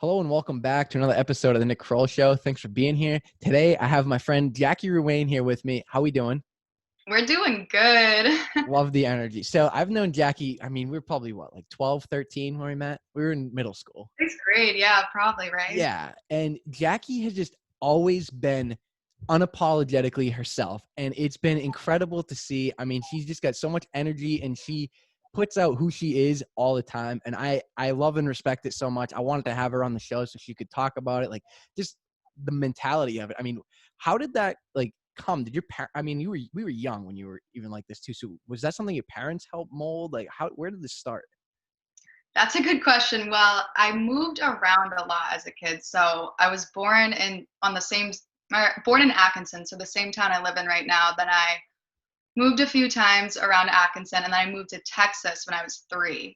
Hello and welcome back to another episode of the Nick Kroll Show. Thanks for being here. Today, I have my friend Jackie Ruane here with me. How we doing? We're doing good. Love the energy. So I've known Jackie, we were probably like 12, 13 when we met? We were in middle school. Sixth grade, yeah, probably, right? Yeah. And Jackie has just always been unapologetically herself. And it's been incredible to see. She's just got so much energy and she puts out who she is all the time. And I love and respect it so much. I wanted to have her on the show so she could talk about it, like just the mentality of it. How did that come? Did your we were young when you were even like this too. So was that something your parents helped mold? Like where did this start? That's a good question. Well, I moved around a lot as a kid. So I was born in Atkinson, so the same town I live in right now. Then I moved a few times around Atkinson, and then I moved to Texas when I was 3.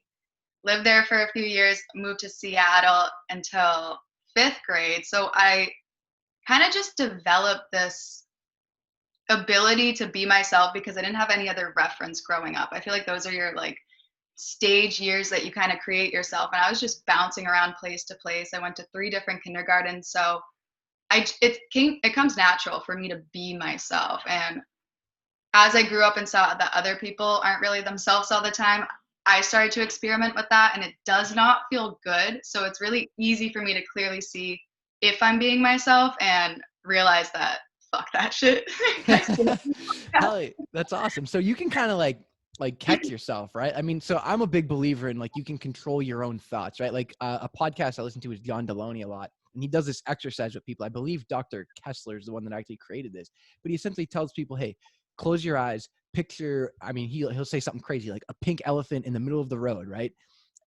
Lived there for a few years, moved to Seattle until 5th grade. So I kind of just developed this ability to be myself because I didn't have any other reference growing up. I feel like those are your stage years that you kind of create yourself. And I was just bouncing around place to place. I went to 3 different kindergartens. So it comes natural for me to be myself. And as I grew up and saw that other people aren't really themselves all the time, I started to experiment with that and it does not feel good. So it's really easy for me to clearly see if I'm being myself and realize that fuck that shit. Hell, that's awesome. So you can kind of like catch yourself, right? So I'm a big believer in you can control your own thoughts, right? A podcast I listen to is John Deloney a lot, and he does this exercise with people. I believe Dr. Kessler is the one that actually created this, but he essentially tells people, hey, close your eyes, picture, he'll say something crazy like a pink elephant in the middle of the road, right?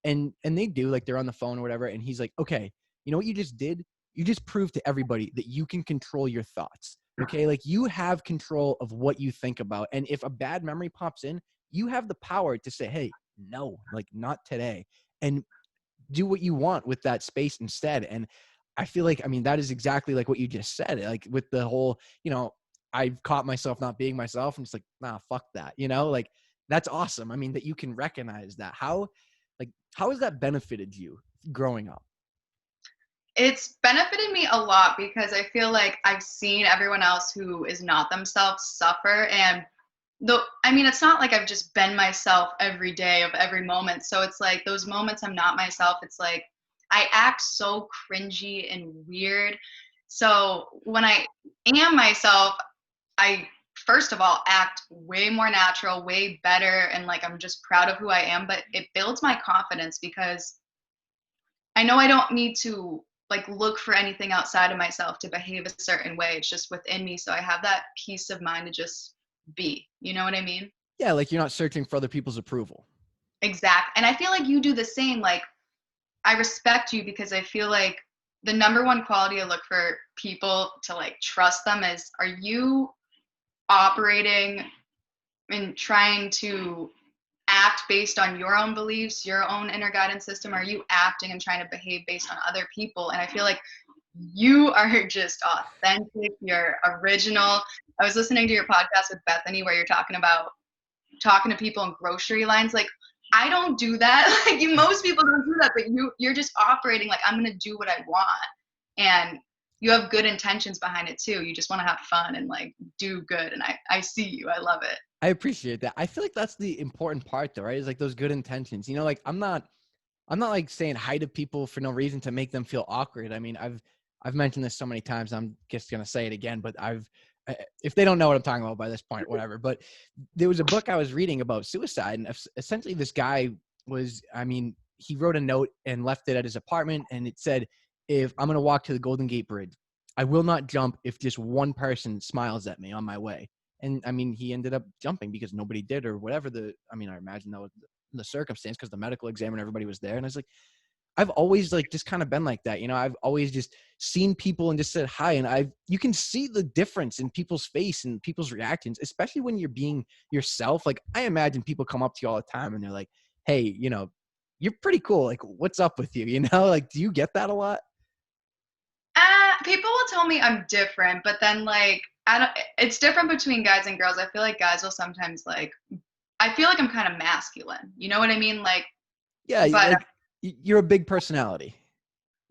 And they do, like they're on the phone or whatever, and he's like, okay, you know what you just did? You just proved to everybody that you can control your thoughts. Okay, like you have control of what you think about. And if a bad memory pops in, you have the power to say, hey, no, like not today, and do what you want with that space instead. And I feel like, that is exactly like what you just said, like with the whole, I've caught myself not being myself and it's like, nah, fuck that, like that's awesome. That you can recognize that. How has that benefited you growing up? It's benefited me a lot because I feel like I've seen everyone else who is not themselves suffer. And it's not like I've just been myself every day of every moment. So it's like those moments I'm not myself, it's like I act so cringy and weird. So when I am myself, I first of all act way more natural, way better, and like I'm just proud of who I am. But it builds my confidence because I know I don't need to look for anything outside of myself to behave a certain way. It's just within me. So I have that peace of mind to just be. You know what I mean? Yeah, like you're not searching for other people's approval. Exact. And I feel like you do the same. Like I respect you because I feel like the number one quality I look for people to trust them is, are you operating and trying to act based on your own beliefs, your own inner guidance system? Are you acting and trying to behave based on other people? And I feel like you are just authentic, you're original. I was listening to your podcast with Bethany where you're talking about talking to people in grocery lines. Like, I don't do that. Most people don't do that, but you're just operating like, I'm gonna do what I want. And you have good intentions behind it too. You just want to have fun and do good. And I see you. I love it. I appreciate that. I feel like that's the important part though, right? Is like those good intentions. I'm not like saying hi to people for no reason to make them feel awkward. I've mentioned this so many times. I'm just going to say it again, but if they don't know what I'm talking about by this point, whatever, but there was a book I was reading about suicide, and essentially this guy he wrote a note and left it at his apartment, and it said, if I'm going to walk to the Golden Gate Bridge, I will not jump if just one person smiles at me on my way. And he ended up jumping because nobody did, or whatever I imagine that was the circumstance, because the medical examiner, everybody was there. And I was like, I've always just kind of been like that. I've always just seen people and just said hi. And you can see the difference in people's face and people's reactions, especially when you're being yourself. Like, I imagine people come up to you all the time and they're like, hey, you're pretty cool. Like, what's up with you? Like, do you get that a lot? People will tell me I'm different, but then I don't. It's different between guys and girls. I feel like guys will sometimes I feel like I'm kind of masculine. You know what I mean? Yeah. But Like, you're a big personality.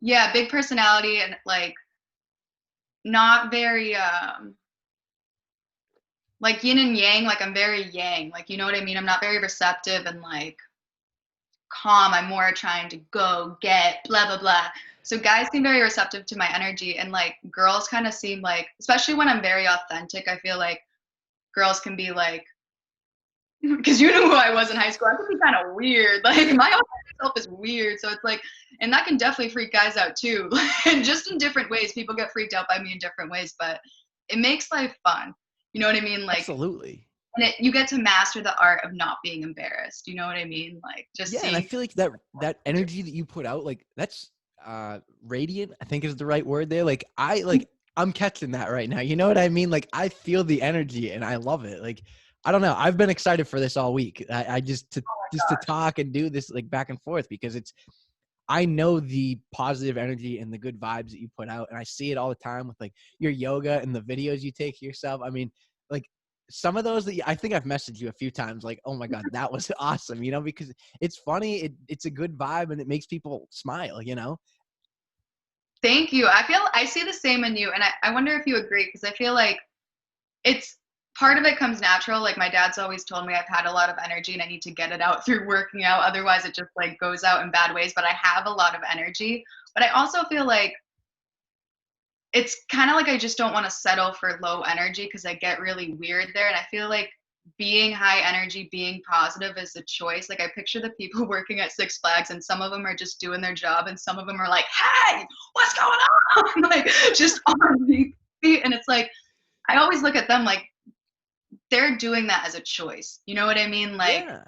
Yeah, big personality and like not very like yin and yang, like I'm very yang. Like you know what I mean? I'm not very receptive and like calm. I'm more trying to go, get, blah blah blah. So guys seem very receptive to my energy and like girls kind of seem like, especially when I'm very authentic, I feel like girls can be like, because you knew who I was in high school. I could be kind of weird. Like my own self is weird. So it's like, and that can definitely freak guys out too. And just in different ways. People get freaked out by me in different ways, but it makes life fun. You know what I mean? Like, Absolutely. and you get to master the art of not being embarrassed. You know what I mean? Like just Yeah, and I seeing. feel like that energy that you put out, like that's radiant, I think is the right word there. I'm catching that right now. You know what I mean? Like I feel the energy and I love it. Like I don't know. I've been excited for this all week. I just to talk and do this like back and forth because I know the positive energy and the good vibes that you put out, and I see it all the time with like your yoga and the videos you take yourself. I mean, like some of those I think I've messaged you a few times, like, oh my God, that was awesome, because it's funny, it's a good vibe, and it makes people smile. Thank you. I see the same in you. And I wonder if you agree, because I feel like it's part of it comes natural. Like my dad's always told me I've had a lot of energy and I need to get it out through working out. Otherwise it just like goes out in bad ways. But I have a lot of energy. But I also feel like it's kind of like I just don't want to settle for low energy because I get really weird there. And I feel like being high energy, being positive is a choice. Like I picture the people working at Six Flags and some of them are just doing their job and some of them are like, hey, what's going on? Like just on repeat. And it's like, I always look at them like they're doing that as a choice. You know what I mean? Like Yeah.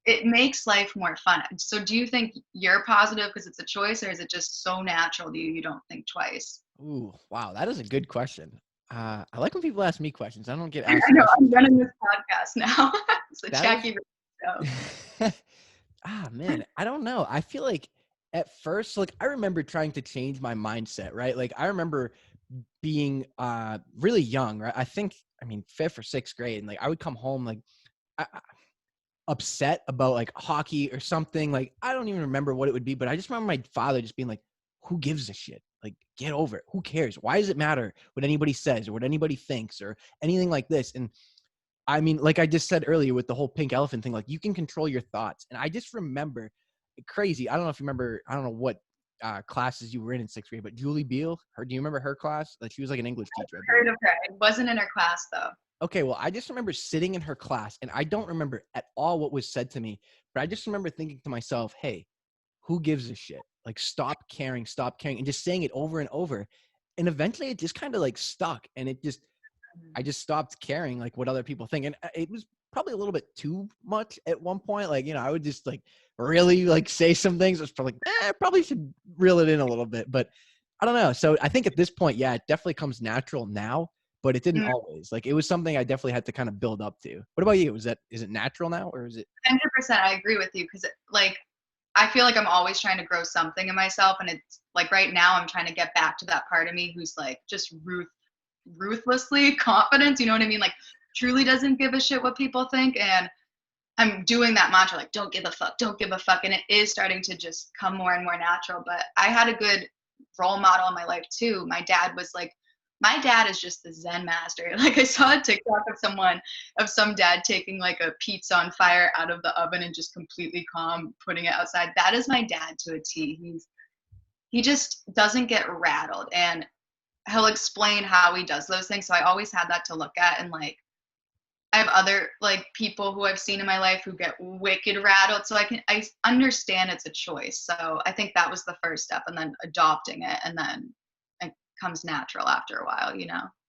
it makes life more fun. So do you think you're positive because it's a choice or is it just so natural to you don't think twice? Ooh, wow, that is a good question. I like when people ask me questions. I don't get I asked know I'm questions too running much. this podcast now. It's a That is Jackie show. Man, I don't know. I feel like at first, like I remember trying to change my mindset, right? Like I remember being really young, right? I mean, fifth or sixth grade, and like I would come home like upset about like hockey or something. Like I don't even remember what it would be, but I just remember my father just being like, "Who gives a shit? Like, get over it. Who cares? Why does it matter what anybody says or what anybody thinks or anything like this?" And I mean, like I just said earlier with the whole pink elephant thing, like you can control your thoughts. And I just remember crazy. I don't know if you remember, I don't know what classes you were in sixth grade, but Julie Beal, do you remember her class? Like she was like an English teacher, I believe. Heard of her. It wasn't in her class though. Okay, well, I just remember sitting in her class and I don't remember at all what was said to me, but I just remember thinking to myself, hey, who gives a shit? Like stop caring, and just saying it over and over. And eventually it just kind of like stuck and I just stopped caring like what other people think. And it was probably a little bit too much at one point. Like, I would just like really like say some things. I was probably like, I probably should reel it in a little bit, but I don't know. So I think at this point, yeah, it definitely comes natural now, but it didn't Mm, always. Like it was something I definitely had to kind of build up to. What about you? Is it natural now or is it? 100%. I agree with you because like I feel like I'm always trying to grow something in myself, and it's like right now I'm trying to get back to that part of me who's like just ruthlessly confident. You know what I mean? Like truly doesn't give a shit what people think, and I'm doing that mantra like don't give a fuck, don't give a fuck, and it is starting to just come more and more natural. But I had a good role model in my life too. My dad is just the Zen master. Like I saw a TikTok of some dad taking like a pizza on fire out of the oven and just completely calm, putting it outside. That is my dad to a T. He just doesn't get rattled, and he'll explain how he does those things. So I always had that to look at, and like I have other like people who I've seen in my life who get wicked rattled. So I understand it's a choice. So I think that was the first step, and then adopting it, and then it comes natural after a while.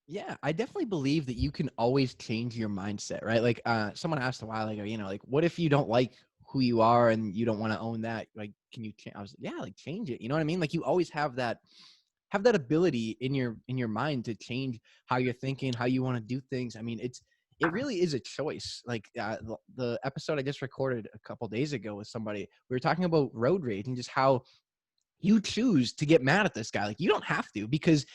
Yeah, I definitely believe that you can always change your mindset, right? Like someone asked a while ago, like what if you don't like who you are and you don't want to own that? Like, can you change? I was like, yeah, like change it. You know what I mean? Like you always have that ability in your mind to change how you're thinking, how you want to do things. I mean, it really is a choice. Like the episode I just recorded a couple days ago with somebody, we were talking about road rage and just how you choose to get mad at this guy. Like you don't have to, because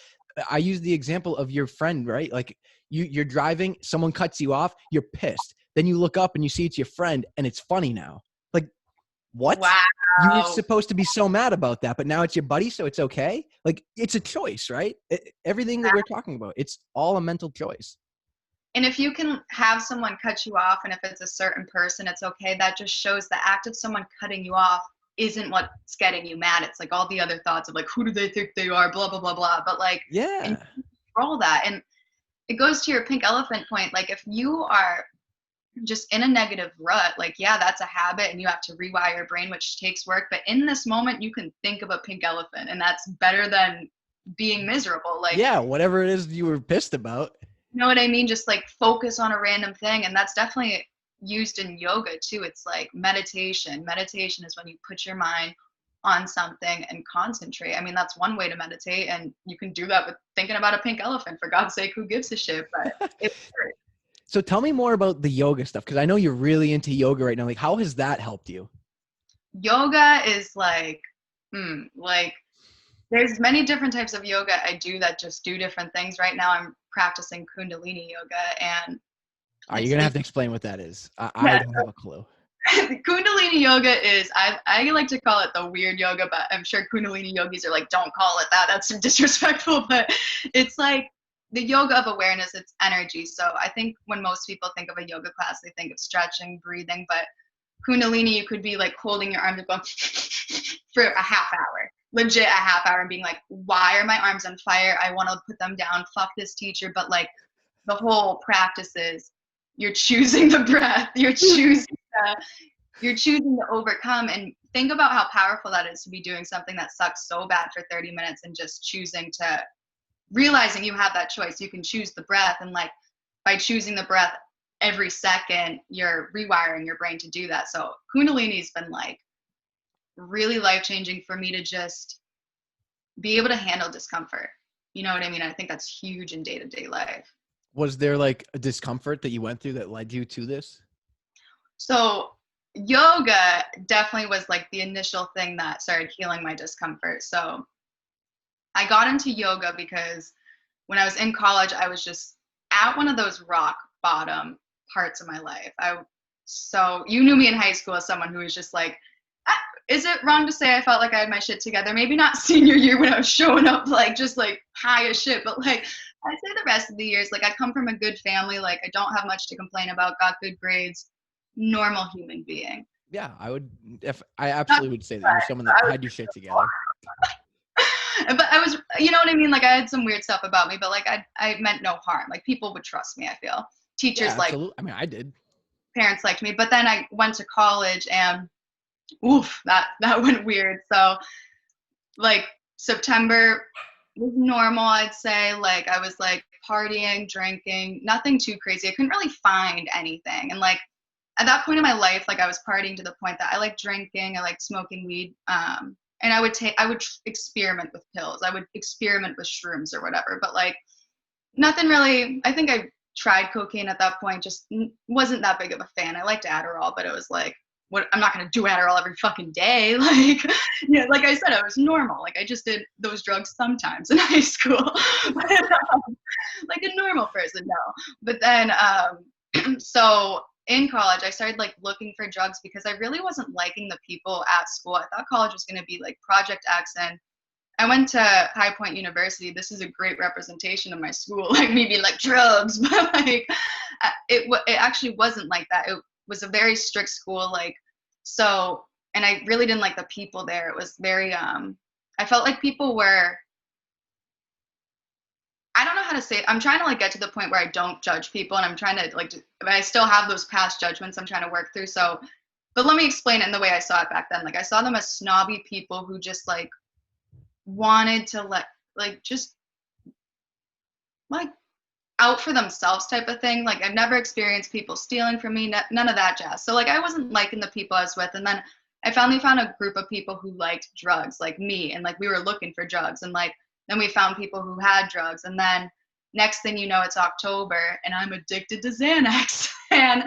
I use the example of your friend, right? Like you're driving, someone cuts you off, you're pissed. Then you look up and you see it's your friend and it's funny now. Like, What? You were Wow. supposed to be so mad about that, but now it's your buddy, so it's okay? Like, it's a choice, right? Everything that we're talking about, it's all a mental choice. And if you can have someone cut you off, and if it's a certain person, it's okay. That just shows the act of someone cutting you off isn't what's getting you mad. It's like all the other thoughts of like, who do they think they are? Blah, blah, blah, blah. But like, and Yeah. you control that. And it goes to your pink elephant point. Like, if you are just in a negative rut, like, yeah, that's a habit and you have to rewire your brain, which takes work. But in this moment, you can think of a pink elephant, and that's better than being miserable. Like, Yeah, whatever it is you were pissed about. you know what I mean? Just like focus on a random thing. And that's definitely used in yoga too. It's like meditation. Meditation is when you put your mind on something and concentrate. I mean, that's one way to meditate. And you can do that with thinking about a pink elephant. For God's sake, who gives a shit? But it works. So tell me more about the yoga stuff, because I know you're really into yoga right now. Like, how has that helped you? Yoga is like there's many different types of yoga I do that just do different things. Right now, I'm practicing Kundalini yoga, and Are you it's going to the have to explain what that is? I yeah, don't have a clue. Kundalini yoga is I like to call it the weird yoga, but I'm sure Kundalini yogis are like, don't call it that. That's disrespectful. But it's like the yoga of awareness. It's energy. So I think when most people think of a yoga class, they think of stretching, breathing. But Kundalini, you could be like holding your arms and going for a half hour, legit a half hour, and being like, why are my arms on fire? I want to put them down. Fuck this teacher. But like the whole practice is you're choosing the breath. You're choosing to overcome, and think about how powerful that is to be doing something that sucks so bad for 30 minutes and just choosing to realizing you have that choice. You can choose the breath, and like by choosing the breath every second, you're rewiring your brain to do that. So Kundalini's been like really life-changing for me to just be able to handle discomfort. You know what I mean? I think that's huge in day-to-day life. Was there like a discomfort that you went through that led you to this? So yoga definitely was like the initial thing that started healing my discomfort. So I got into yoga because when I was in college, I was just at one of those rock bottom parts of my life. So you knew me in high school as someone who was just like, is it wrong to say I felt like I had my shit together? Maybe not senior year when I was showing up like just like high as shit, but like I'd say the rest of the years, like I come from a good family, like I don't have much to complain about, got good grades, normal human being. Yeah, I would. If I Not absolutely would say that you're someone that I was had your shit together. but I was, you know what I mean? Like I had some weird stuff about me, but like I meant no harm. Like people would trust me, I feel. Yeah, Teachers like absolutely. I mean, I did. parents liked me. But then I went to college and oof, that went weird. So like September was normal, I'd say. Like I was like partying, drinking, nothing too crazy. I couldn't really find anything. And like at that point in my life, like I was partying to the point that I like drinking, I like smoking weed. And I would experiment with pills. I would experiment with shrooms or whatever. But like nothing really. I think I tried cocaine at that point. Just wasn't that big of a fan. I liked Adderall, but it was like, what? I'm not gonna do Adderall every fucking day. Like, yeah, like I said, I was normal. Like I just did those drugs sometimes in high school, like a normal person. No, but then so in college, I started like looking for drugs because I really wasn't liking the people at school. I thought college was gonna be like Project X, and I went to High Point University. This is a great representation of my school, like me being like drugs, but like it actually wasn't like that. It was a very strict school, like so, and I really didn't like the people there. It was very I felt like people were. I don't know how to say it. I'm trying to like get to the point where I don't judge people, and I'm trying to like, but I still have those past judgments I'm trying to work through. So, but let me explain it in the way I saw it back then. Like I saw them as snobby people who just like wanted to like just like out for themselves type of thing. Like I've never experienced people stealing from me, none of that jazz. So like I wasn't liking the people I was with, and then I finally found a group of people who liked drugs, like me, and like we were looking for drugs, and like then we found people who had drugs, and then next thing you know, it's October, and I'm addicted to Xanax, and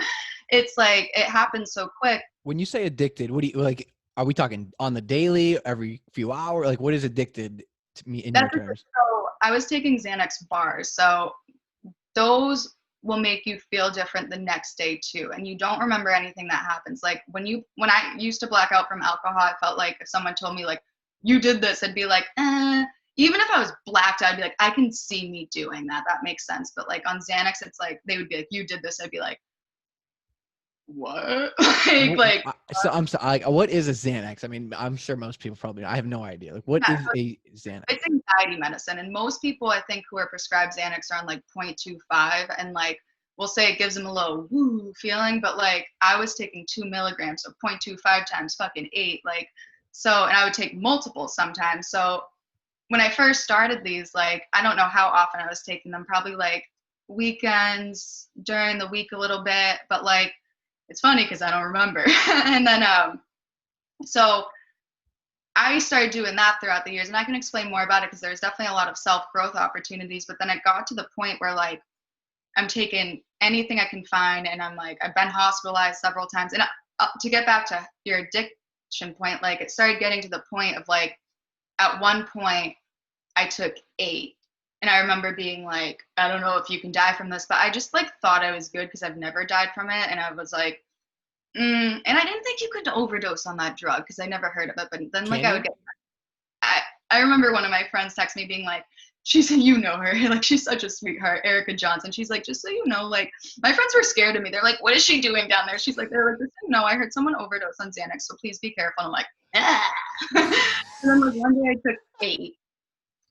it's like it happened so quick. When you say addicted, what do you like? Are we talking on the daily, every few hours? Like, what is addicted to me in your That's terms? so I was taking Xanax bars, so those will make you feel different the next day too. And you don't remember anything that happens. Like when I used to black out from alcohol, I felt like if someone told me like, you did this, I'd be like, even if I was blacked out, I'd be like, I can see me doing that. That makes sense. But like on Xanax, it's like, they would be like, you did this. I'd be like, what? like, So I'm sorry. What is a Xanax? I mean, I'm sure most people probably. I have no idea. Like, what yeah, is a Xanax? it's anxiety medicine. And most people, I think, who are prescribed Xanax are on like 0.25. And like, we'll say it gives them a little woo feeling. But like, I was taking 2 milligrams, so 0.25 times fucking 8. Like, so, and I would take multiple sometimes. So when I first started these, like, I don't know how often I was taking them, probably like weekends, during the week a little bit. But like, it's funny because I don't remember. And then, so I started doing that throughout the years, and I can explain more about it because there's definitely a lot of self-growth opportunities. But then it got to the point where like I'm taking anything I can find, and I'm like, I've been hospitalized several times. And to get back to your addiction point, like it started getting to the point of like, at one point I took 8, and I remember being like, I don't know if you can die from this, but I just like thought I was good because I've never died from it, and I was like, and I didn't think you could overdose on that drug because I never heard of it. But then like I would get, I remember one of my friends text me being like, she said, you know her, like she's such a sweetheart, Erica Johnson. She's like, just so you know, like my friends were scared of me. They're like, what is she doing down there? She's like, they're like, just so you know, I heard someone overdose on Xanax, so please be careful. And I'm like, ah. And then like one day I took 8.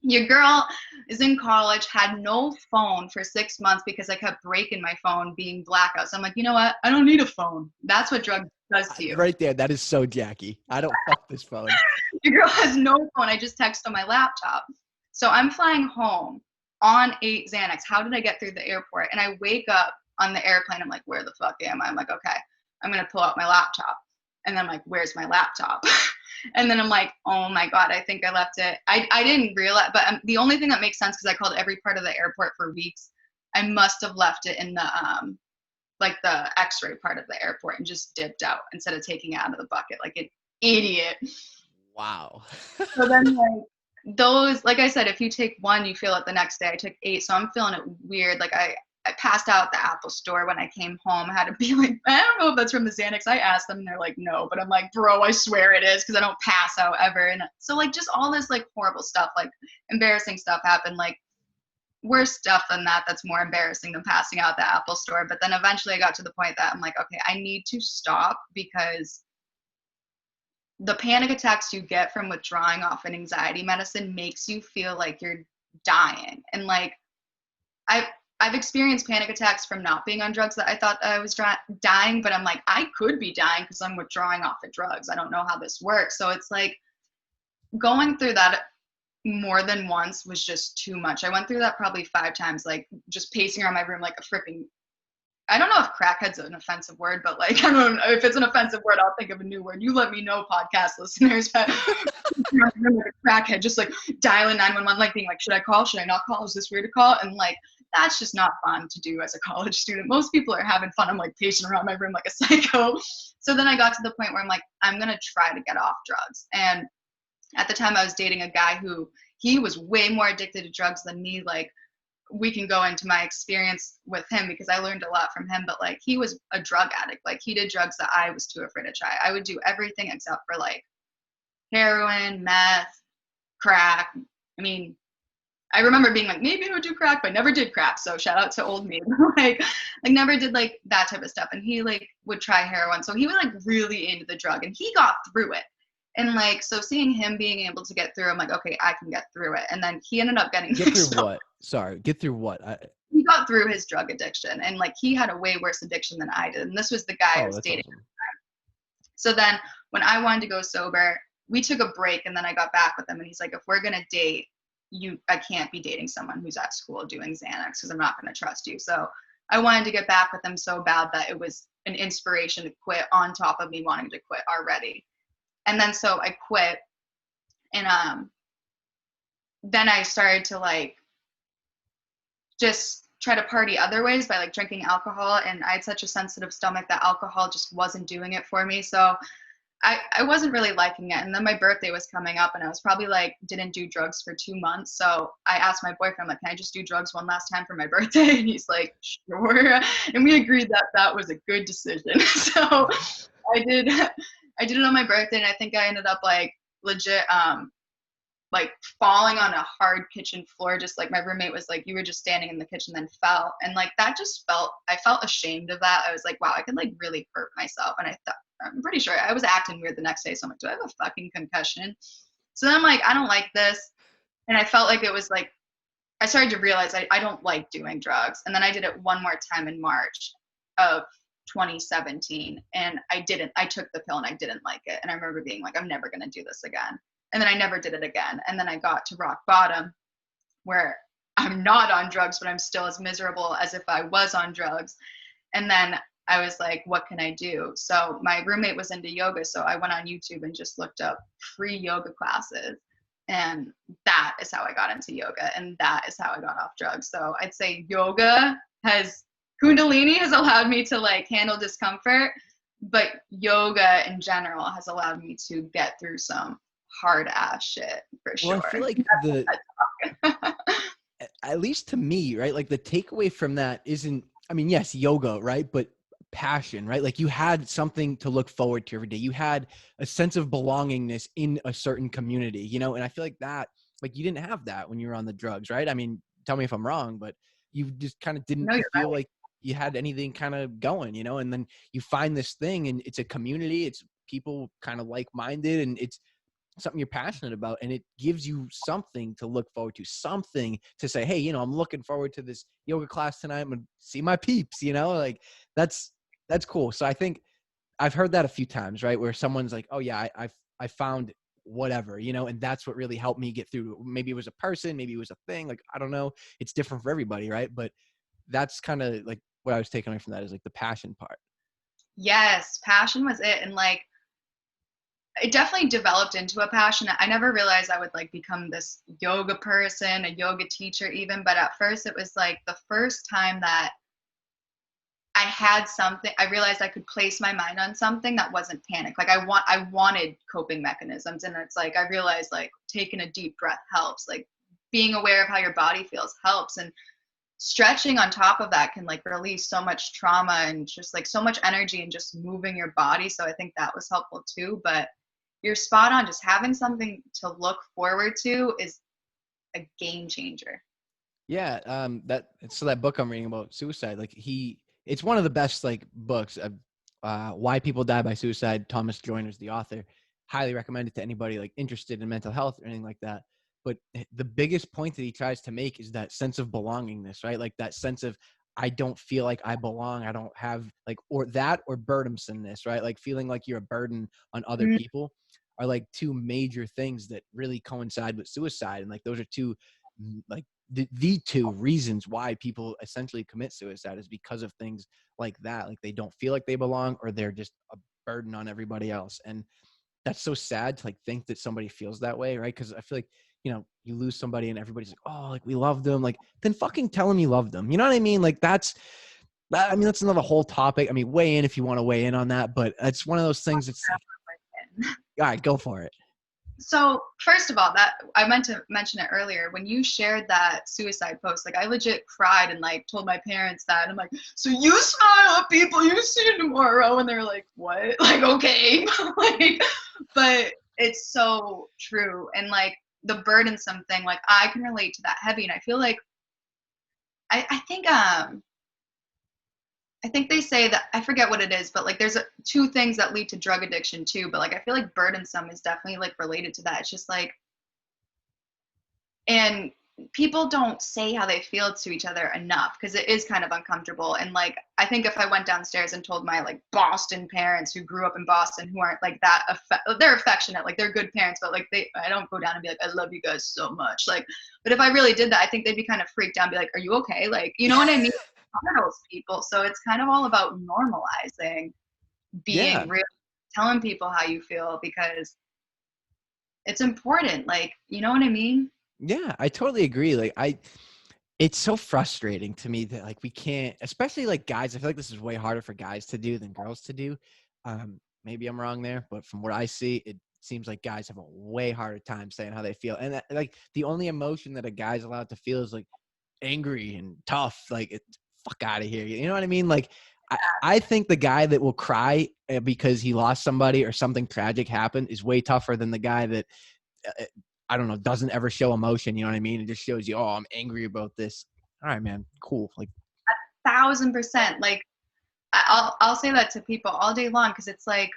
Your girl is in college, had no phone for 6 months because I kept breaking my phone, being blackout. So I'm like, you know what? I don't need a phone. That's what drugs does to you. Right there. That is so Jackie. I don't fuck this phone. Your girl has no phone. I just text on my laptop. So I'm flying home on 8 Xanax. How did I get through the airport? And I wake up on the airplane. I'm like, where the fuck am I? I'm like, okay, I'm going to pull out my laptop. And then I'm like, where's my laptop? And then I'm like, oh my God, I think I left it. I didn't realize, but the only thing that makes sense, because I called every part of the airport for weeks, I must have left it in the, like the x-ray part of the airport and just dipped out instead of taking it out of the bucket like an idiot. Wow. So then like those, like I said, if you take 1, you feel it the next day. I took 8, so I'm feeling it weird. Like I passed out at the Apple store when I came home. I had to be like, I don't know if that's from the Xanax. I asked them and they're like, no. But I'm like, bro, I swear it is because I don't pass out ever. And so like just all this like horrible stuff, like embarrassing stuff happened. Like worse stuff than that that's more embarrassing than passing out at the Apple store. But then eventually I got to the point that I'm like, okay, I need to stop because the panic attacks you get from withdrawing off an anxiety medicine makes you feel like you're dying. And like I've experienced panic attacks from not being on drugs that I thought I was dying, but I'm like, I could be dying because I'm withdrawing off the drugs. I don't know how this works. So it's like going through that more than once was just too much. I went through that probably 5 times, like just pacing around my room like a freaking, I don't know if crackhead's an offensive word, but like, I don't know if it's an offensive word, I'll think of a new word. You let me know, podcast listeners. But like a crackhead, just like dialing 911, like being like, should I call? Should I not call? Is this weird to call? And like, that's just not fun to do as a college student. Most people are having fun. I'm like pacing around my room like a psycho. So then I got to the point where I'm like, I'm going to try to get off drugs. And at the time I was dating a guy who, he was way more addicted to drugs than me. Like, we can go into my experience with him because I learned a lot from him, but like he was a drug addict. Like he did drugs that I was too afraid to try. I would do everything except for like heroin, meth, crack. I mean, I remember being like, maybe I would do crack, but I never did crack. So shout out to old me. like never did like that type of stuff. And he like would try heroin. So he was like really into the drug and he got through it. And like, so seeing him being able to get through, I'm like, okay, I can get through it. And then he ended up getting get through what? Sorry, get through what? He got through his drug addiction, and like he had a way worse addiction than I did. And this was the guy I was dating. Awesome. So then when I wanted to go sober, we took a break and then I got back with him and he's like, if we're going to date, I can't be dating someone who's at school doing Xanax because I'm not going to trust you. So I wanted to get back with him so bad that it was an inspiration to quit on top of me wanting to quit already. And then so I quit, and then I started to like just try to party other ways by like drinking alcohol, and I had such a sensitive stomach that alcohol just wasn't doing it for me. So I wasn't really liking it. And then my birthday was coming up and I was probably like, didn't do drugs for 2 months. So I asked my boyfriend, like, can I just do drugs one last time for my birthday? And he's like, sure. And we agreed that that was a good decision. So I did, I did it on my birthday. And I think I ended up like legit, like falling on a hard kitchen floor. Just like my roommate was like, you were just standing in the kitchen, then fell. And like, that just I felt ashamed of that. I was like, wow, I could like really hurt myself. And I thought, I'm pretty sure I was acting weird the next day. So I'm like, do I have a fucking concussion? So then I'm like, I don't like this. And I felt like it was like, I started to realize I don't like doing drugs. And then I did it one more time in March of 2017. And I took the pill and I didn't like it. And I remember being like, I'm never going to do this again. And then I never did it again. And then I got to rock bottom where I'm not on drugs, but I'm still as miserable as if I was on drugs. And then I was like, what can I do? So my roommate was into yoga. So I went on YouTube and just looked up free yoga classes. And that is how I got into yoga. And that is how I got off drugs. So I'd say Kundalini has allowed me to like handle discomfort, but yoga in general has allowed me to get through some hard ass shit for sure. Well, I feel like at least to me, right? Like the takeaway from that isn't, I mean, yes, yoga, right? But passion, right? Like you had something to look forward to every day. You had a sense of belongingness in a certain community, you know? And I feel like that, like you didn't have that when you were on the drugs, right? I mean, tell me if I'm wrong, but you just kind of didn't feel right. like you had anything kind of going, you know? And then you find this thing and it's a community, it's people kind of like-minded, and it's something you're passionate about, and it gives you something to look forward to, something to say, hey, you know, I'm looking forward to this yoga class tonight. I'm gonna see my peeps, you know, like that's cool. So I think I've heard that a few times, right, where someone's like, oh yeah, I found whatever, you know, and that's what really helped me get through. Maybe it was a person, maybe it was a thing, like I don't know, it's different for everybody, right? But that's kind of like what I was taking away from that is like the passion part. Yes, passion was it. And like it definitely developed into a passion. I never realized I would like become this yoga person, a yoga teacher even, but at first it was like the first time that I had something, I realized I could place my mind on something that wasn't panic. Like I wanted coping mechanisms, and it's like I realized like taking a deep breath helps, like being aware of how your body feels helps, and stretching on top of that can like release so much trauma and just like so much energy and just moving your body. So I think that was helpful too. But you're spot on. Just having something to look forward to is a game changer. Yeah, that book I'm reading about suicide, like it's one of the best like books of Why People Die by Suicide. Thomas Joyner's the author. Highly recommend it to anybody like interested in mental health or anything like that. But the biggest point that he tries to make is that sense of belongingness, right? Like that sense of I don't feel like I belong. I don't have like or burdensomeness, right? Like feeling like you're a burden on other Mm. people are like two major things that really coincide with suicide, and like those are two like the two reasons why people essentially commit suicide is because of things like that. Like they don't feel like they belong, or they're just a burden on everybody else. And that's so sad to like think that somebody feels that way, right? Because I feel like, you know, you lose somebody and everybody's like, oh, like we love them. Like then fucking tell them you love them. You know what I mean? Like I mean, that's another whole topic. I mean, weigh in if you want to weigh in on that, but it's one of those things. It's like, all right, go for it. So first of all, that I meant to mention it earlier. When you shared that suicide post, like I legit cried and like told my parents that. I'm like, so you smile at people, you see you tomorrow, and they're like, what? Like, okay, like, but it's so true. And like the burdensome thing, like I can relate to that heavy, and I feel like I think they say that I forget what it is, but like there's two things that lead to drug addiction too. But like I feel like burdensome is definitely like related to that. It's just like, and people don't say how they feel to each other enough because it is kind of uncomfortable. And like I think if I went downstairs and told my like Boston parents who grew up in Boston who aren't like that they're affectionate, like they're good parents, but like I don't go down and be like, I love you guys so much. Like, but if I really did that, I think they'd be kind of freaked out and be like, are you okay? Like, you know what I mean? Those people. So it's kind of all about normalizing Yeah. being real, telling people how you feel because it's important. Like, you know what I mean? Yeah, I totally agree. Like it's so frustrating to me that like we can't, especially like guys. I feel like this is way harder for guys to do than girls to do. maybe I'm wrong there, but from what I see, it seems like guys have a way harder time saying how they feel. And like the only emotion that a guy's allowed to feel is like angry and tough. Like, fuck out of here. You know what I mean? Like, I think the guy that will cry because he lost somebody or something tragic happened is way tougher than the guy that, I don't know, doesn't ever show emotion. You know what I mean? It just shows you, oh, I'm angry about this. All right, man, cool. Like, 1,000%. Like, I'll say that to people all day long, because it's like,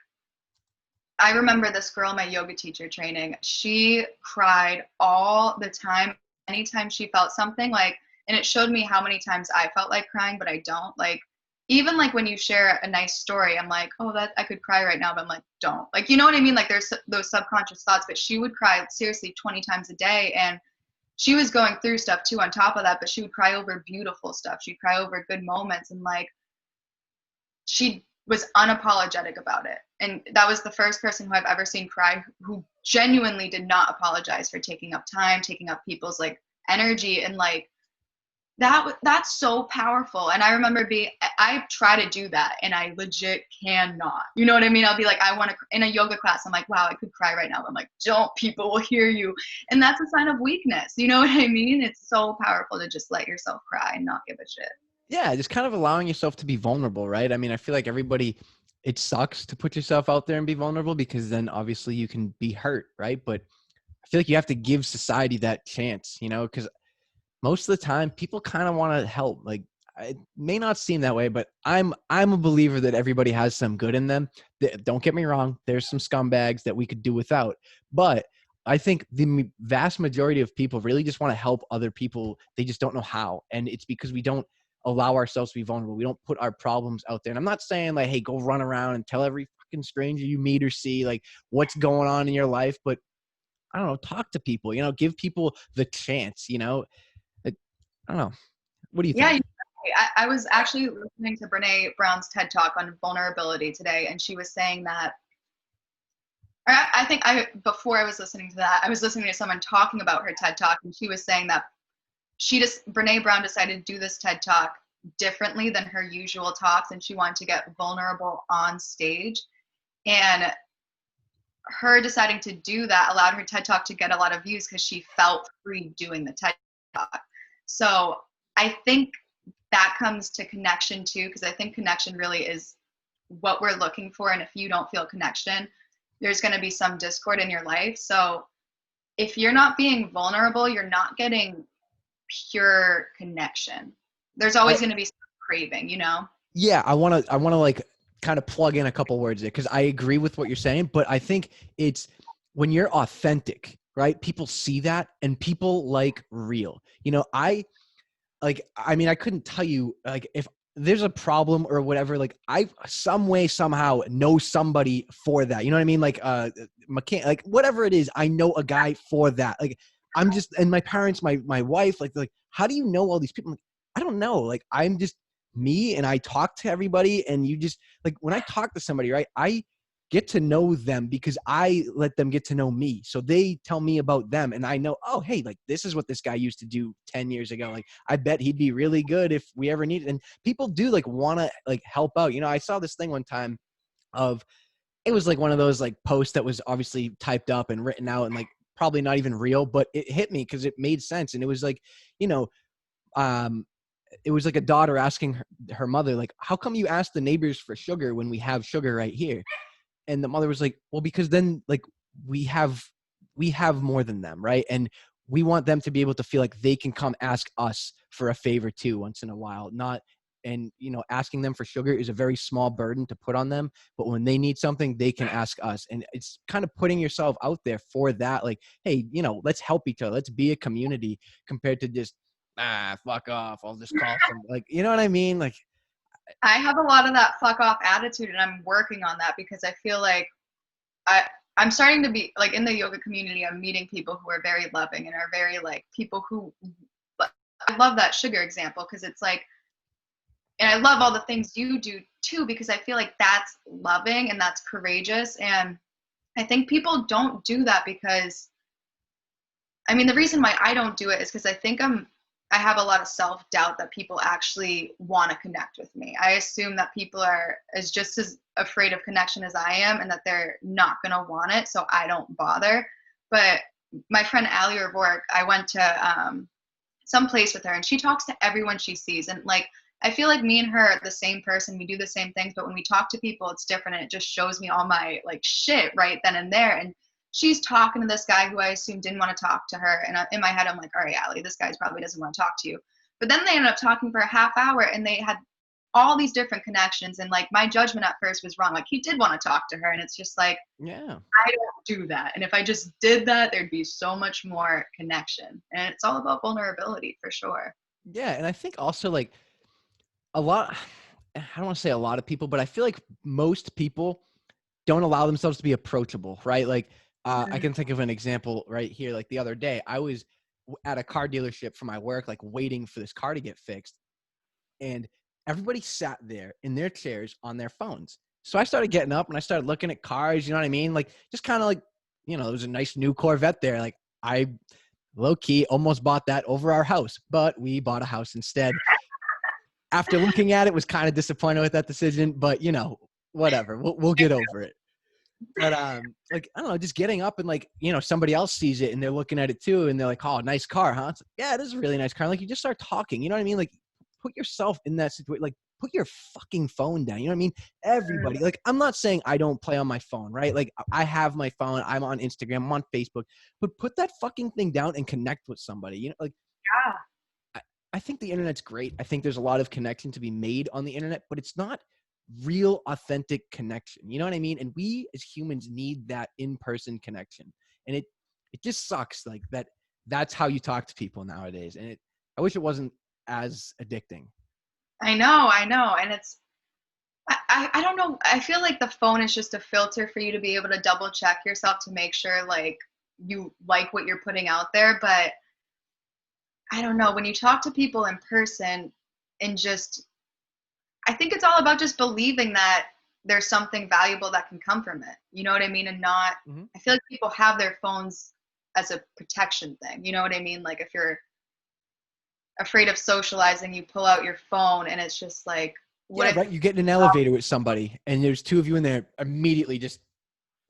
I remember this girl, my yoga teacher training, she cried all the time. Anytime she felt something, like, and it showed me how many times I felt like crying, but I don't. Like, even like when you share a nice story, I'm like, oh, that I could cry right now, but I'm like, don't. Like, you know what I mean? Like, there's those subconscious thoughts, but she would cry seriously 20 times a day. And she was going through stuff too on top of that, but she would cry over beautiful stuff. She'd cry over good moments. And like, she was unapologetic about it. And that was the first person who I've ever seen cry who genuinely did not apologize for taking up time, taking up people's like energy. And like, that's so powerful. And I remember I try to do that and I legit cannot. You know what I mean? I'll be like, I want to, in a yoga class, I'm like, wow, I could cry right now. But I'm like, don't, people will hear you. And that's a sign of weakness. You know what I mean? It's so powerful to just let yourself cry and not give a shit. yeah, just kind of allowing yourself to be vulnerable, right? I mean, I feel like everybody, it sucks to put yourself out there and be vulnerable because then obviously you can be hurt, right? But I feel like you have to give society that chance, you know, because most of the time people kind of want to help. Like, it may not seem that way, but I'm a believer that everybody has some good in them. Don't get me wrong, there's some scumbags that we could do without, but I think the vast majority of people really just want to help other people. They just don't know how, and it's because we don't allow ourselves to be vulnerable. We don't put our problems out there. And I'm not saying like, hey, go run around and tell every fucking stranger you meet or see like what's going on in your life, but I don't know, talk to people, you know, give people the chance, you know. I don't know. What do you Yeah, think? I was actually listening to Brene Brown's TED Talk on vulnerability today, and she was saying that, or I think before I was listening to that, I was listening to someone talking about her TED Talk, and she was saying that Brene Brown decided to do this TED Talk differently than her usual talks, and she wanted to get vulnerable on stage. And her deciding to do that allowed her TED Talk to get a lot of views because she felt free doing the TED Talk. So I think that comes to connection too, because I think connection really is what we're looking for. And if you don't feel connection, there's going to be some discord in your life. So if you're not being vulnerable, you're not getting pure connection. There's always going to be some craving, you know? Yeah, I want to like kind of plug in a couple words there because I agree with what you're saying, but I think it's when you're authentic, right? People see that and people like real. You know, I mean, I couldn't tell you like if there's a problem or whatever, like I some way somehow know somebody for that. You know what I mean? Like like whatever it is, I know a guy for that. Like I'm just, and my parents, my wife, like how do you know all these people? Like, I don't know. Like I'm just me and I talk to everybody, and you just like when I talk to somebody, right? I get to know them because I let them get to know me. So they tell me about them and I know, oh, hey, like this is what this guy used to do 10 years ago. Like I bet he'd be really good if we ever need it. And people do like want to like help out. You know, I saw this thing one time of, it was like one of those like posts that was obviously typed up and written out and like probably not even real, but it hit me because it made sense. And it was like, you know, it was like a daughter asking her mother, like, how come you ask the neighbors for sugar when we have sugar right here? And the mother was like, well, because then like we have more than them, right? And we want them to be able to feel like they can come ask us for a favor too once in a while. Not, and you know, asking them for sugar is a very small burden to put on them, but when they need something they can ask us. And it's kind of putting yourself out there for that, like, hey, you know, let's help each other, let's be a community, compared to just fuck off, I'll just call some, like, you know what I mean? Like, I have a lot of that fuck off attitude, and I'm working on that because I feel like I I'm starting to be like in the yoga community. I'm meeting people who are very loving and are very like people who. I love that sugar example because it's like, and I love all the things you do too because I feel like that's loving and that's courageous. And I think people don't do that because, I mean, the reason why I don't do it is because I think I have a lot of self-doubt that people actually want to connect with me. I assume that people are just as afraid of connection as I am, and that they're not going to want it, so I don't bother. But my friend Allie Rourke, I went to some place with her, and she talks to everyone she sees. And like, I feel like me and her are the same person. We do the same things, but when we talk to people, it's different, and it just shows me all my like shit right then and there. And she's talking to this guy who I assume didn't want to talk to her. And in my head, I'm like, all right, Allie, this guy probably doesn't want to talk to you. But then they ended up talking for a half hour, and they had all these different connections. And like, my judgment at first was wrong. Like, he did want to talk to her. And it's just like, Yeah. I don't do that. And if I just did that, there'd be so much more connection. And it's all about vulnerability for sure. Yeah. And I think also like a lot, I don't want to say a lot of people, but I feel like most people don't allow themselves to be approachable, right? Like I can think of an example right here. Like the other day, I was at a car dealership for my work, like waiting for this car to get fixed. And everybody sat there in their chairs on their phones. So I started getting up and I started looking at cars, you know what I mean? Like just kind of like, you know, there was a nice new Corvette there. Like I low key almost bought that over our house, but we bought a house instead. After looking at it, was kind of disappointed with that decision, but you know, whatever. We'll get over it. But like I don't know, just getting up and like, you know, somebody else sees it and they're looking at it too and they're like, "Oh, nice car, huh?" It's like, "Yeah, it is a really nice car." Like you just start talking, you know what I mean? Like put yourself in that situation. Like put your fucking phone down. You know what I mean? Everybody. Like I'm not saying I don't play on my phone, right? Like I have my phone. I'm on Instagram. I'm on Facebook. But put that fucking thing down and connect with somebody. You know, like Yeah. I think the internet's great. I think there's a lot of connection to be made on the internet, but it's not real authentic connection. You know what I mean? And we as humans need that in-person connection. And it just sucks like that's how you talk to people nowadays. And I wish it wasn't as addicting. I know, I know. And it's, I don't know. I feel like the phone is just a filter for you to be able to double check yourself to make sure like you like what you're putting out there. But I don't know. When you talk to people in person and just, I think it's all about just believing that there's something valuable that can come from it. You know what I mean? And not, Mm-hmm. I feel like people have their phones as a protection thing. You know what I mean? Like if you're afraid of socializing, you pull out your phone and it's just like, what Yeah, if, right. You get in an elevator with somebody and there's two of you in there immediately just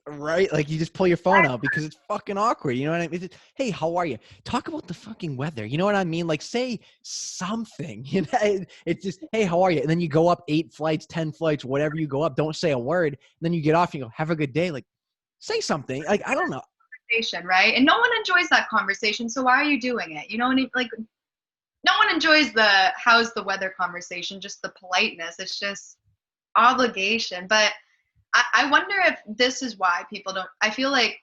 right? Like you just pull your phone out because it's fucking awkward. You know what I mean? It's just, hey, how are you? Talk about the fucking weather. You know what I mean? Like say something. You know, it's just, hey, how are you? And then you go up 8 flights, 10 flights, whatever you go up. Don't say a word. And then you get off and you go, have a good day. Like say something. Like I don't know. conversation, right? And no one enjoys that conversation. So why are you doing it? You know, and like no one enjoys the how's the weather conversation, just the politeness. It's just obligation. But I wonder if this is why people don't. I feel like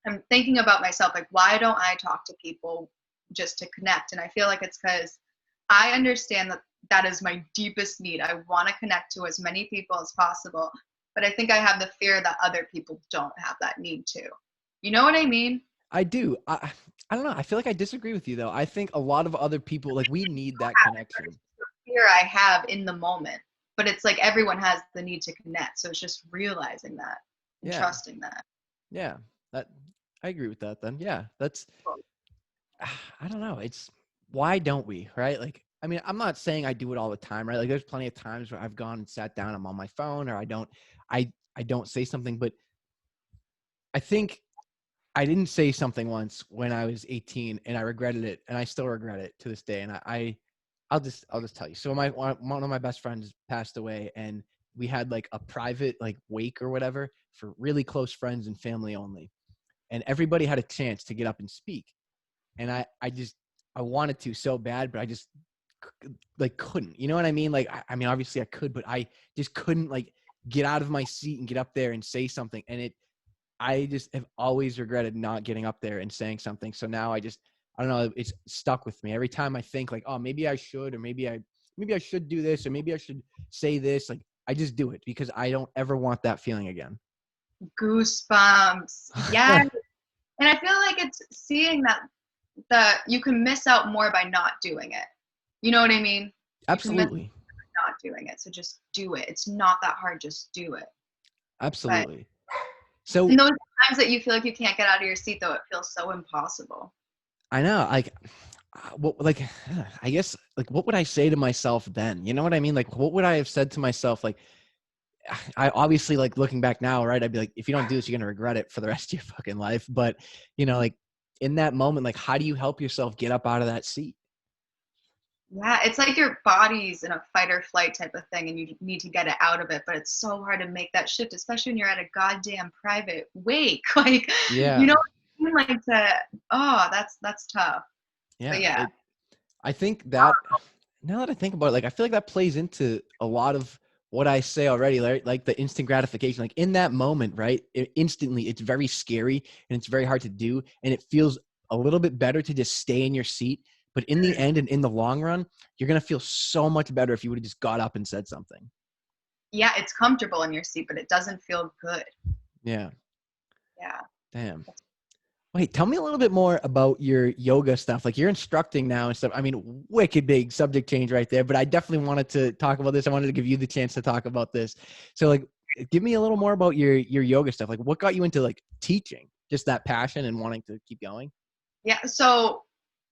I'm thinking about myself, like, why don't I talk to people just to connect? And I feel like it's because I understand that that is my deepest need. I want to connect to as many people as possible. But I think I have the fear that other people don't have that need to. You know what I mean? I do. I don't know. I feel like I disagree with you though. I think a lot of other people like we need that connection. Fear I have in the moment. But it's like everyone has the need to connect. So it's just realizing that and Yeah. trusting that. Yeah. That I agree with that then. Yeah. That's I don't know. It's why don't we, right? Like, I mean, I'm not saying I do it all the time, right? Like there's plenty of times where I've gone and sat down, I'm on my phone or I don't say something, but I think I didn't say something once when I was 18 and I regretted it and I still regret it to this day. And I'll just tell you. So one of my best friends passed away and we had like a private like wake or whatever for really close friends and family only. And everybody had a chance to get up and speak. And I wanted to so bad, but I just like couldn't, you know what I mean? Like, I mean, obviously I could, but I just couldn't like get out of my seat and get up there and say something. And I just have always regretted not getting up there and saying something. So now I don't know, it's stuck with me. Every time I think like, oh, maybe I should, or maybe I should do this, or maybe I should say this. Like I just do it because I don't ever want that feeling again. Goosebumps. Yeah. And I feel like it's seeing that you can miss out more by not doing it. You know what I mean? You can miss Absolutely. out by not doing it. So just do it. It's not that hard. Just do it. But Absolutely. So in those times that you feel like you can't get out of your seat, though, it feels so impossible. I know, like what, like, I guess, like, what would I say to myself then? You know what I mean? Like, what would I have said to myself? Like, I obviously, like, looking back now, right? I'd be like, if you don't do this, you're going to regret it for the rest of your fucking life. But, you know, like, in that moment, like, how do you help yourself get up out of that seat? Yeah, it's like your body's in a fight or flight type of thing and you need to get it out of it, but it's so hard to make that shift, especially when you're at a goddamn private wake. Like, you Yeah. know what I mean? Like that's tough. But Yeah. yeah. I think that, now that I think about it, like, I feel like that plays into a lot of what I say already, right? Like the instant gratification, like in that moment, right? Instantly, it's very scary and it's very hard to do. And it feels a little bit better to just stay in your seat. But in the Mm. end and in the long run, you're going to feel so much better if you would have just got up and said something. Yeah, it's comfortable in your seat, but it doesn't feel good. Yeah. Yeah. Damn. Wait, tell me a little bit more about your yoga stuff. Like, you're instructing now and stuff. I mean, wicked big subject change right there, but I definitely wanted to talk about this. I wanted to give you the chance to talk about this. So, like, give me a little more about your yoga stuff. Like, what got you into, like, teaching? Just that passion and wanting to keep going? Yeah. So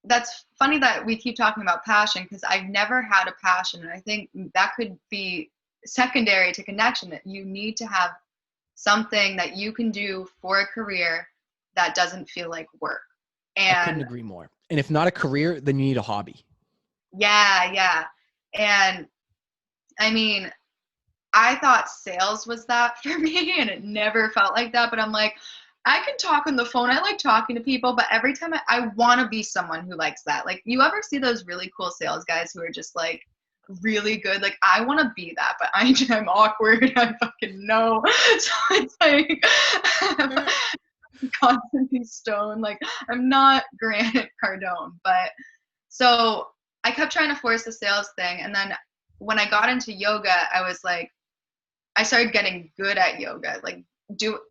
that's funny that we keep talking about passion because I've never had a passion. And I think that could be secondary to connection, that you need to have something that you can do for a career that doesn't feel like work. I couldn't And agree more. And if not a career, then you need a hobby. yeah, yeah. And I mean, I thought sales was that for me, and it never felt like that. But I'm like, I can talk on the phone. I like talking to people, but every time I want to be someone who likes that. Like, you ever see those really cool sales guys who are just like really good? Like, I want to be that, but I'm awkward. I fucking know. So it's like I'm constantly stoned. Like, I'm not Grant Cardone, but so I kept trying to force the sales thing, and then when I got into yoga, I was like, I started getting good at yoga. Like,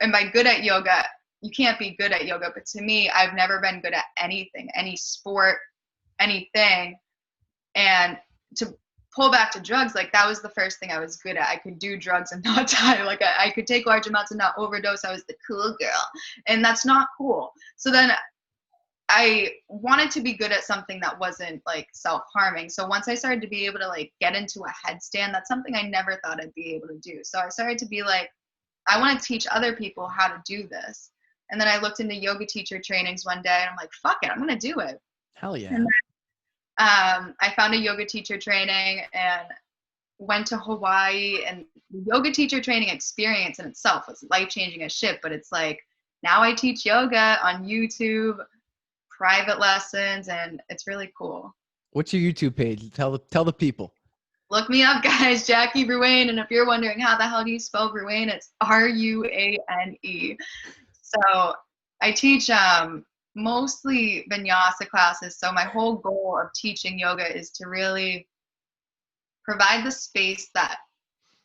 and by good at yoga, you can't be good at yoga, but to me, I've never been good at anything, any sport, anything. And to pull back to drugs, like, that was the first thing I was good at. I could do drugs and not die. Like, I could take large amounts and not overdose. I was the cool girl. And that's not cool. So then I wanted to be good at something that wasn't like self-harming. So once I started to be able to like get into a headstand, that's something I never thought I'd be able to do. So I started to be like, I want to teach other people how to do this. And then I looked into yoga teacher trainings one day and I'm like, fuck it, I'm going to do it. Hell And yeah. I found a yoga teacher training and went to Hawaii, and the yoga teacher training experience in itself was life-changing as shit. But it's like, now I teach yoga on YouTube, private lessons, and it's really cool. What's your YouTube page? Tell the people. Look me up, guys, Jackie Ruane. And if you're wondering how the hell do you spell Ruane, it's Ruane. So I teach mostly vinyasa classes. So my whole goal of teaching yoga is to really provide the space that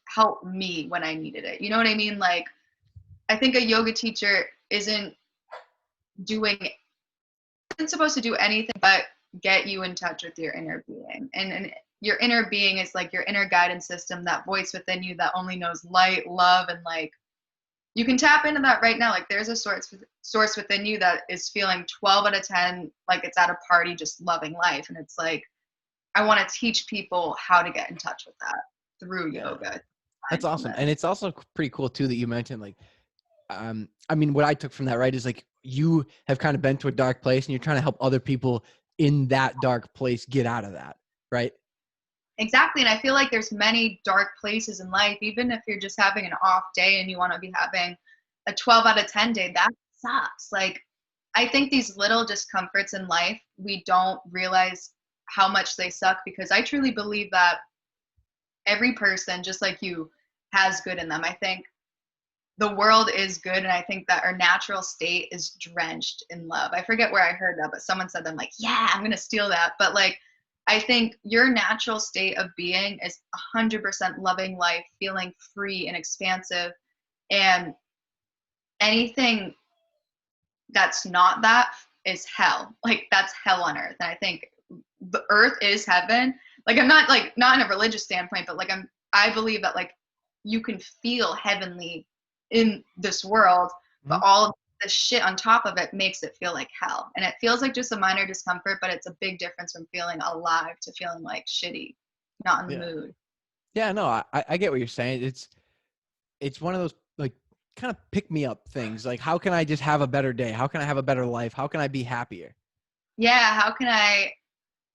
helped me when I needed it. You know what I mean? Like, I think a yoga teacher doing isn't supposed to do anything but get you in touch with your inner being. And your inner being is like your inner guidance system, that voice within you that only knows light, love, and like, you can tap into that right now. Like, there's a source within you that is feeling 12 out of 10, like it's at a party, just loving life. And it's like, I want to teach people how to get in touch with that through Yeah. yoga. That's awesome. And it's also pretty cool too that you mentioned, like, I mean, what I took from that, right, is like, you have kind of been to a dark place and you're trying to help other people in that dark place get out of that, right? Exactly. And I feel like there's many dark places in life, even if you're just having an off day and you want to be having a 12 out of 10 day, that sucks. Like, I think these little discomforts in life, we don't realize how much they suck, because I truly believe that every person, just like you, has good in them. I think the world is good, and I think that our natural state is drenched in love. I forget where I heard that, but someone said that. I'm like, yeah, I'm gonna steal that. But like, I think your natural state of being is 100% loving life, feeling free and expansive, and anything that's not that is hell. Like, that's hell on earth. And I think the earth is heaven. Like, I'm not like, not in a religious standpoint, but like, I believe that like you can feel heavenly in this world, but Mhm. all of the shit on top of it makes it feel like hell. And it feels like just a minor discomfort, but it's a big difference from feeling alive to feeling like shitty, not in the Yeah. mood. Yeah, no, I get what you're saying. It's one of those like kind of pick me up things. Like, how can I just have a better day? How can I have a better life? How can I be happier? Yeah, how can I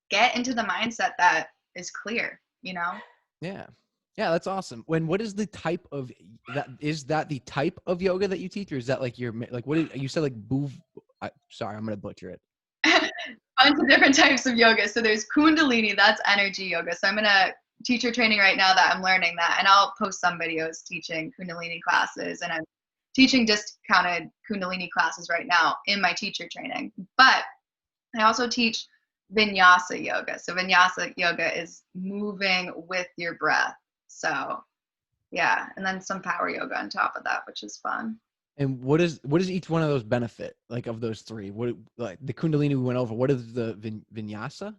get into the mindset that is clear, you know? Yeah. Yeah, that's awesome. What is the type of that? Is that the type of yoga that you teach, or is that like your like what did you said like boo? Sorry, I'm gonna butcher it. Bunch of different types of yoga. So there's Kundalini, that's energy yoga. So I'm in a teacher training right now that I'm learning that, and I'll post some videos teaching Kundalini classes, and I'm teaching discounted Kundalini classes right now in my teacher training. But I also teach Vinyasa yoga. So Vinyasa yoga is moving with your breath. So yeah, and then some power yoga on top of that, which is fun. And what does each one of those benefit? Like of those three, what like the Kundalini we went over? What is the Vinyasa?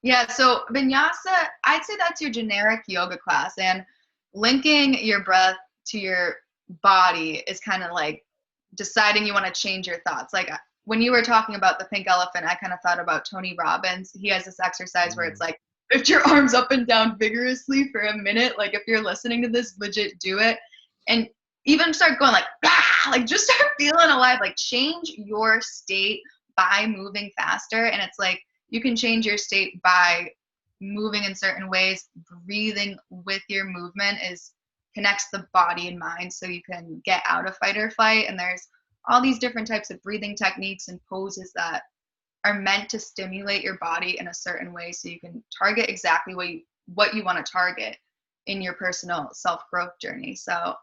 Yeah, so Vinyasa, I'd say that's your generic yoga class, and linking your breath to your body is kind of like deciding you want to change your thoughts. Like when you were talking about the pink elephant, I kind of thought about Tony Robbins. He has this exercise where it's like lift your arms up and down vigorously for a minute. Like if you're listening to this, legit do it. And even start going like, ah, like just start feeling alive. Like change your state by moving faster. And it's like you can change your state by moving in certain ways. Breathing with your movement is connects the body and mind so you can get out of fight or flight. And there's all these different types of breathing techniques and poses that are meant to stimulate your body in a certain way so you can target exactly what you want to target in your personal self-growth journey. So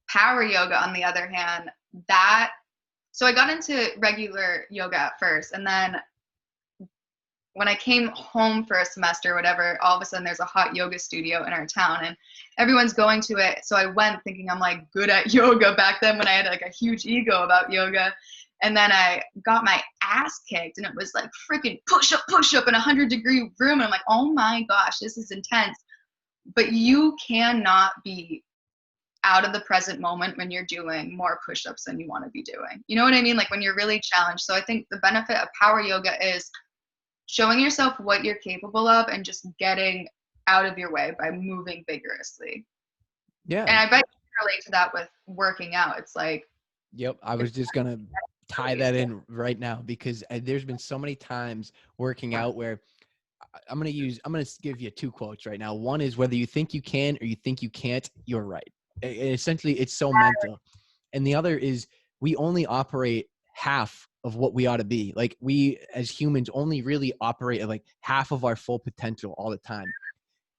power yoga, on the other hand, so I got into regular yoga at first, and then when I came home for a semester or whatever, all of a sudden there's a hot yoga studio in our town and everyone's going to it. So I went thinking I'm like good at yoga back then when I had like a huge ego about yoga. And then I got my ass kicked and it was like freaking push up in a 100-degree room. And I'm like, oh my gosh, this is intense. But you cannot be out of the present moment when you're doing more push-ups than you want to be doing. You know what I mean? Like when you're really challenged. So I think the benefit of power yoga is showing yourself what you're capable of and just getting out of your way by moving vigorously. Yeah. And I bet you can relate to that with working out. It's like, Yep. I was just gonna tie that in right now because there's been so many times working out where I'm gonna give you two quotes right now. One is whether you think you can or you think you can't, you're right. Essentially, it's so mental. And the other is we only operate half of what we ought to be. Like we as humans only really operate at like half of our full potential all the time.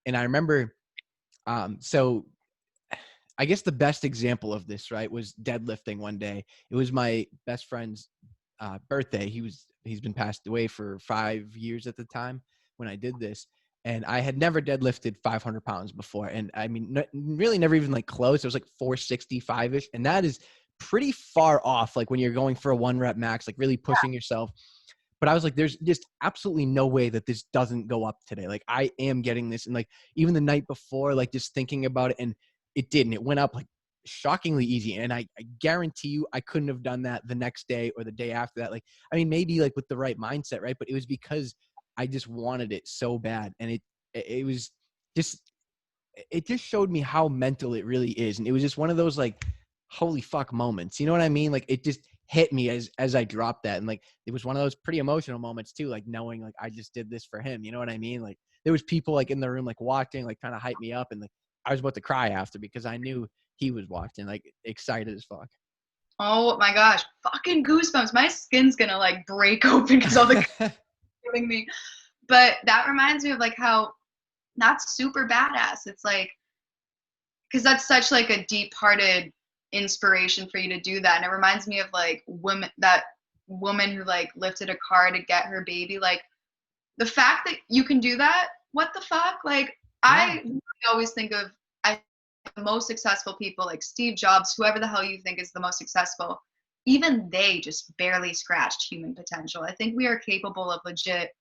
And I remember, so I guess the best example of this, right, was deadlifting one day. It was my best friend's birthday. He's been passed away for 5 years at the time when I did this. And I had never deadlifted 500 pounds before. And I mean, really never even like close. It was like 465-ish. And that is pretty far off. Like when you're going for a 1 rep max, like really pushing yourself. But I was like, there's just absolutely no way that this doesn't go up today. Like I am getting this. And like, even the night before, like just thinking about it, and it didn't, it went up like shockingly easy. And I guarantee you, I couldn't have done that the next day or the day after that. Like, I mean, maybe like with the right mindset, right? But it was because I just wanted it so bad. And it was just, it just showed me how mental it really is. And it was just one of those like, holy fuck moments. You know what I mean? Like it just hit me as I dropped that. And like, it was one of those pretty emotional moments too, like knowing like I just did this for him. You know what I mean? Like there was people like in the room, like watching, like trying to hype me up. And like, I was about to cry after because I knew he was watching, like excited as fuck. oh my gosh, fucking goosebumps. My skin's gonna like break open because all the giving me. But that reminds me of like how that's super badass. It's like, because that's such like a deep-hearted inspiration for you to do that. And it reminds me of like that woman who like lifted a car to get her baby. Like the fact that you can do that, what the fuck? Like Yeah. I always think of the most successful people like Steve Jobs, whoever the hell you think is the most successful, even they just barely scratched human potential. I think we are capable of legit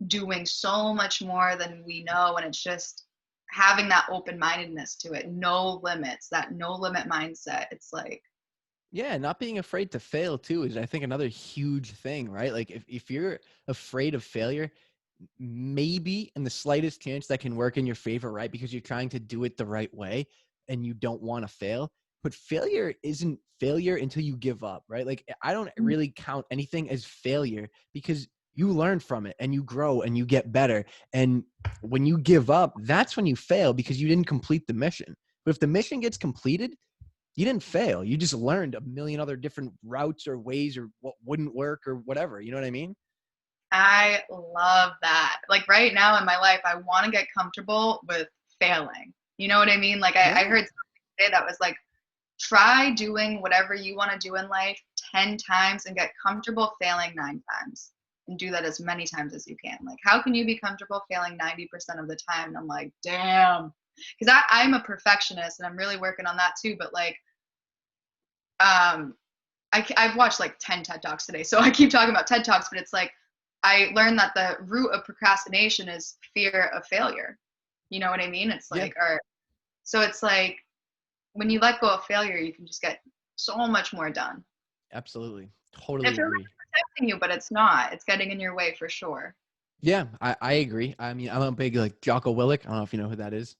doing so much more than we know, and it's just having that open-mindedness to it, no limits, that no limit mindset. It's like Yeah, not being afraid to fail too is, I think, another huge thing, right? Like if you're afraid of failure, maybe in the slightest chance that can work in your favor, right? Because you're trying to do it the right way and you don't want to fail. But failure isn't failure until you give up, right? Like I don't really count anything as failure because you learn from it and you grow and you get better. And when you give up, that's when you fail because you didn't complete the mission. But if the mission gets completed, you didn't fail. You just learned a million other different routes or ways or what wouldn't work or whatever. You know what I mean? I love that. Like right now in my life, I want to get comfortable with failing. You know what I mean? Like I Yeah. heard something today that was like, try doing whatever you want to do in life 10 times and get comfortable failing 9 times. And do that as many times as you can. Like, how can you be comfortable failing 90% of the time? And I'm like, damn. Because I'm a perfectionist and I'm really working on that too. But like, um, I've watched like 10 TED Talks today. So I keep talking about TED Talks, but it's like, I learned that the root of procrastination is fear of failure. You know what I mean? It's Yeah, like, or so it's like when you let go of failure, you can just get so much more done. absolutely. It Totally feels like agree. it's protecting you, but it's not. It's getting in your way for sure. Yeah, I agree. I mean, I'm a big like Jocko Willick. I don't know if you know who that is.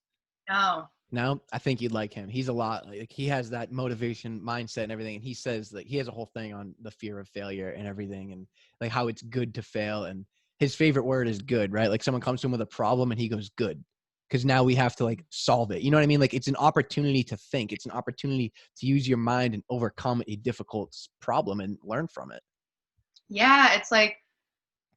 No. No, I think you'd like him. He's a lot like he has that motivation mindset and everything. And he says that he has a whole thing on the fear of failure and everything and like how it's good to fail. And his favorite word is good, right? Like someone comes to him with a problem and he goes, good. Because now we have to like solve it. You know what I mean? Like it's an opportunity to think. It's an opportunity to use your mind and overcome a difficult problem and learn from it. Yeah, it's like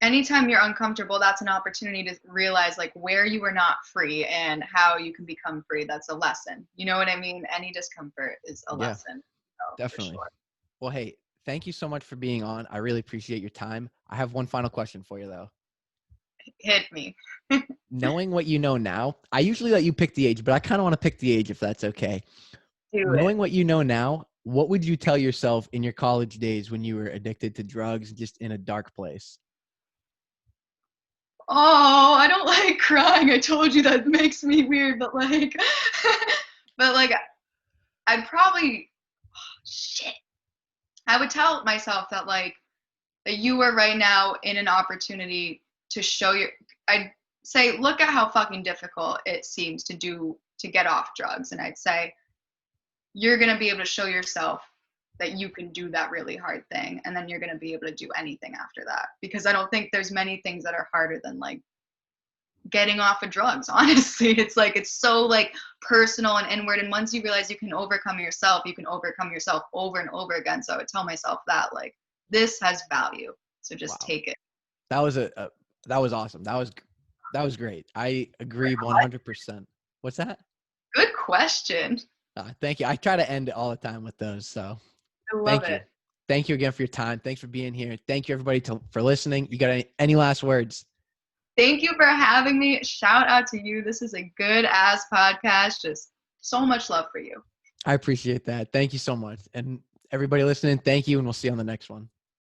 anytime you're uncomfortable, that's an opportunity to realize like where you were not free and how you can become free. That's a lesson. You know what I mean? Any discomfort is a Yeah, lesson. So for definitely. sure. Well, hey, thank you so much for being on. I really appreciate your time. I have one final question for you though. Hit me. Knowing what you know now, I usually let you pick the age, but I kind of want to pick the age if that's okay. Do it. Knowing what you know now, what would you tell yourself in your college days when you were addicted to drugs, just in a dark place? Oh, I don't like crying. I told you that makes me weird, but like, but like, I'd probably, shit. I would tell myself that like, that you are right now in an opportunity to show your, I'd say, look at how fucking difficult it seems to get off drugs. And I'd say, you're going to be able to show yourself that you can do that really hard thing. And then you're going to be able to do anything after that. Because I don't think there's many things that are harder than like getting off of drugs. Honestly, it's like it's so like personal and inward, and once you realize you can overcome yourself, you can overcome yourself over and over again. So I would tell myself that like this has value, so just Wow, take it. that was that was awesome. That was great. I agree 100%. What's that? Good question. Thank you. I try to end it all the time with those. So I love thank it. you. Thank you again for your time. Thanks for being here. Thank you everybody for listening. You got any last words? Thank you for having me. Shout out to you. This is a good ass podcast. Just so much love for you. I appreciate that. Thank you so much. And everybody listening, thank you. And we'll see you on the next one.